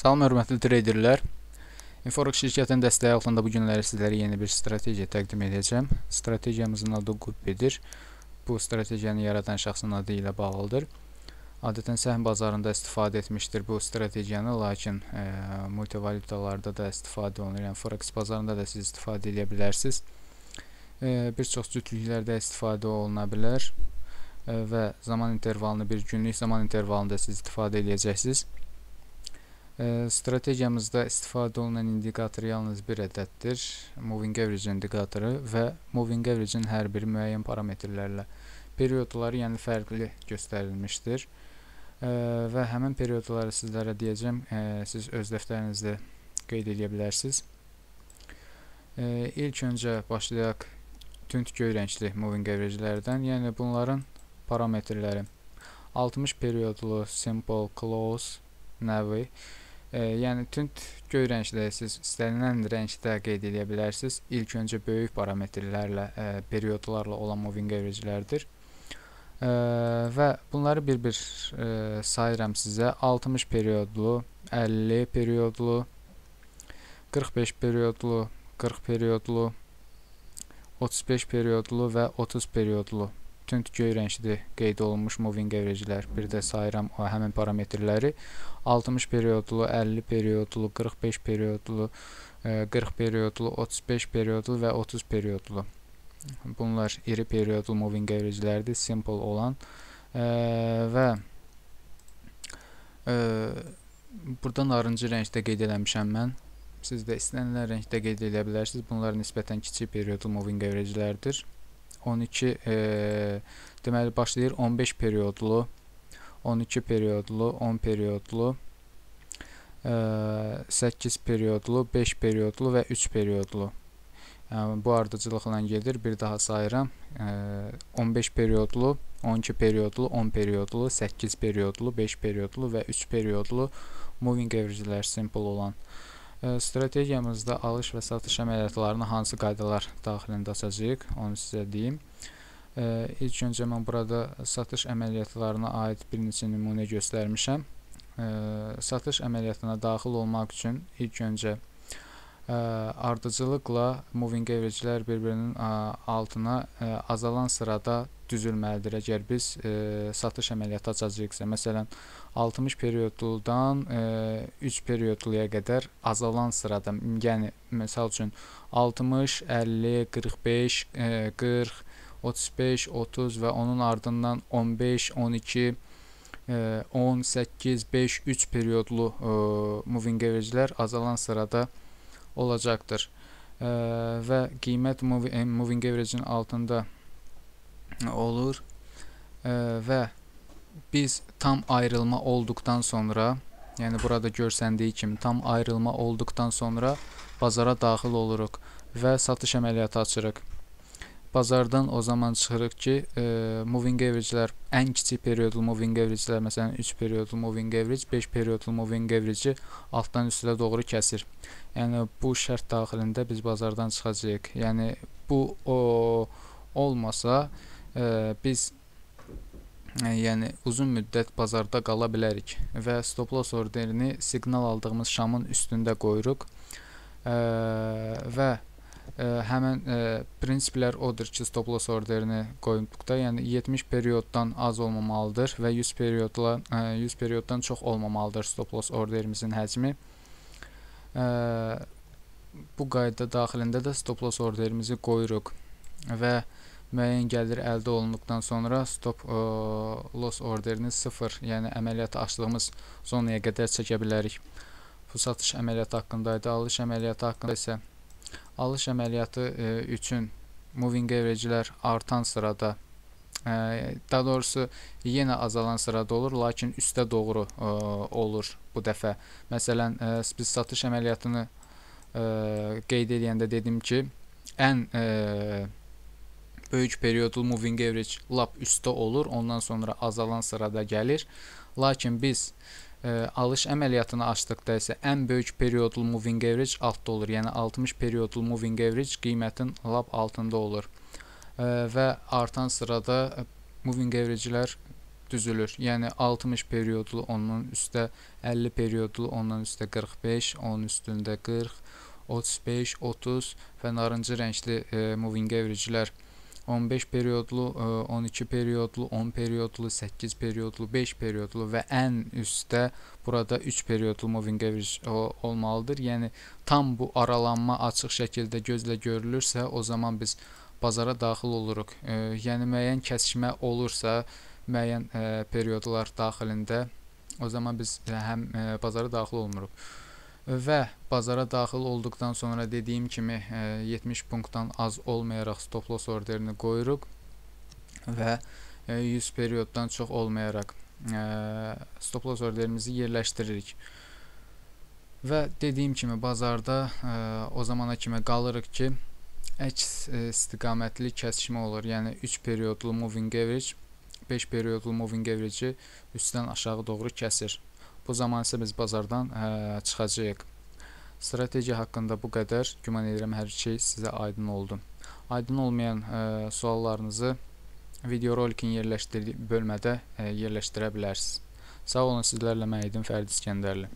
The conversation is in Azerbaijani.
Salam hörmətli treyderlər. Inforex şirkətinin dəstəyi altında bu günləri sizlərə yeni bir strategiya təqdim edəcəm. Strategiyamızın adı Qubbidir. Bu strategiyanı yaradan şəxsin adı ilə bağlıdır. Adətən səhm bazarında istifadə etmişdir bu strategiyanı, lakin multivalyutalarda da istifadə olunur. Yəni Forex bazarında da siz istifadə edə bilərsiniz. Bir çox cütlüklərdə istifadə oluna bilər və zaman intervalını bir günlük zaman intervalında siz istifadə edəcəksiniz. Strategiyamızda istifadə olunan indikator yalnız bir ədəddir. Moving Average indikatoru və Moving Average-in hər biri müəyyən parametrlərlə periodları, yəni fərqli göstərilmişdir. Və həmin periodları sizlərə deyəcəm, siz öz dəftərinizdə qeyd edə bilərsiniz. İlk öncə başlayaq tünd göy rəngli Moving Average-lərdən, yəni bunların parametrləri 60 periodlu Simple Close Navy. Yəni tünd göy rəngdə siz istənilən rəngdə qeyd edə bilərsiniz. İlk öncə böyük parametrlərlə, periodlarla olan moving average-lərdir. Və bunları bir-bir sayıram sizə. 60 periodlu, 50 periodlu, 45 periodlu, 40 periodlu, 35 periodlu və 30 periodlu tünd göy rəngli qeyd olunmuş moving average-lər. Bir də sayıram həmin parametrləri. 60 periodlu, 50 periodlu, 45 periodlu, 40 periodlu, 35 periodlu və 30 periodlu. Bunlar iri periodlu moving average-lərdir, simple olan. Və burada narıncı rəngdə qeyd eləmişəm mən. Siz də istənilən rəngdə qeyd edə bilərsiniz. Bunlar nisbətən kiçik periodlu moving average-lərdir. 12 deməli başlayır 15 periodlu, 12 periodlu, 10 periodlu, 8 periodlu, 5 periodlu və 3 periodlu. Yəni, bu ardıcılıqla gedir. Bir daha sayıram. 15 periodlu, 12 periodlu, 10 periodlu, 8 periodlu, 5 periodlu və 3 periodlu moving average-lər simple olan. Strategiyamızda alış və satış əməliyyatlarını hansı qaydalar daxilində açacağıq, onu sizə deyim. İlk öncə mən burada satış əməliyyatlarına aid bir neçə nümunə göstərmişəm. Satış əməliyyatına daxil olmaq üçün ilk öncə ardıcılıqla moving average-lər bir-birinin altına azalan sırada düzülməlidir. Əgər biz satış əməliyyatı açacağıqsa, məsələn 60 periodludan 3 periodluya qədər azalan sırada, yəni məsəl üçün 60, 50, 45, 40, 35, 30 və onun ardından 15, 12, 10, 8, 5, 3 periodlu moving average-lər azalan sırada olacaqdır. Və qiymət moving average-in altında olur və biz tam ayrılma olduqdan sonra, yəni burada görsəndiyi kimi tam ayrılma olduqdan sonra bazara daxil oluruq və satış əməliyyatı açırıq. Bazardan o zaman çıxırıq ki, moving average-lər, ən kiçik periodlu moving average-lər, məsələn 3 periodlu moving average, 5 periodlu moving average-i altdan üstə doğru kəsir. Yəni bu şərt daxilində biz bazardan çıxacağıq. Yəni bu olmasa biz yəni uzun müddət bazarda qala bilərik və stop loss orderini siqnal aldığımız şamın üstündə qoyuruq və həmin prinsiplər odur ki, stop loss orderini qoyduqda, yəni 70 perioddan az olmamalıdır və 100 perioddan çox olmamalıdır stop loss orderimizin həcmi. Bu qayda daxilində də stop loss orderimizi qoyuruq və müəyyən gəlir əldə olunduqdan sonra stop loss orderini 0, yəni əməliyyatı açdığımız zonaya qədər çəkə bilərik. Bu satış əməliyyatı haqqındaydı. Alış əməliyyatı haqqında isə alış əməliyyatı üçün moving average-lər artan sırada, daha doğrusu yenə azalan sırada olur, lakin üstə doğru olur bu dəfə. Məsələn, biz satış əməliyyatını qeyd edəndə dedim ki, ən böyük periodlu moving average lap üstə olur, ondan sonra azalan sırada gəlir. Lakin biz alış əməliyyatını açdıqda isə ən böyük periodlu moving average altda olur. Yəni 60 periodlu moving average qiymətin lap altında olur. Və artan sırada moving average-lər düzülür. Yəni 60 periodlu, onun üstə 50 periodlu, ondan üstə 45, onun üstündə 40, 35, 30 və narıncı rəngli moving average-lər 15 periodlu, 12 periodlu, 10 periodlu, 8 periodlu, 5 periodlu və ən üstdə burada 3 periodlu moving average olmalıdır. Yəni tam bu aralanma açıq şəkildə gözlə görülürsə, o zaman biz bazara daxil oluruq. Yəni müəyyən kəsişmə olursa, müəyyən periodlar daxilində, o zaman biz həm bazara daxil olmuruq. Və bazara daxil olduqdan sonra dediyim kimi 70 punktdan az olmayaraq stop loss orderini qoyuruq və 100 perioddan çox olmayaraq stop loss orderimizi yerləşdiririk. Və dediyim kimi bazarda o zamana kimi qalırıq ki, əks istiqamətli kəsişmə olur. Yəni 3 periodlu moving average 5 periodlu moving average-i üstdən aşağı doğru kəsir. Bu zaman isə biz bazardan çıxacağıq. Strategiya haqqında bu qədər. Güman edirəm hər şey sizə aydın oldu. Aydın olmayan suallarınızı videorolikin yerləşdirdiyi bölmədə yerləşdirə bilərsiniz. Sağ olun, sizlərlə mən idim Fərid İskəndərli.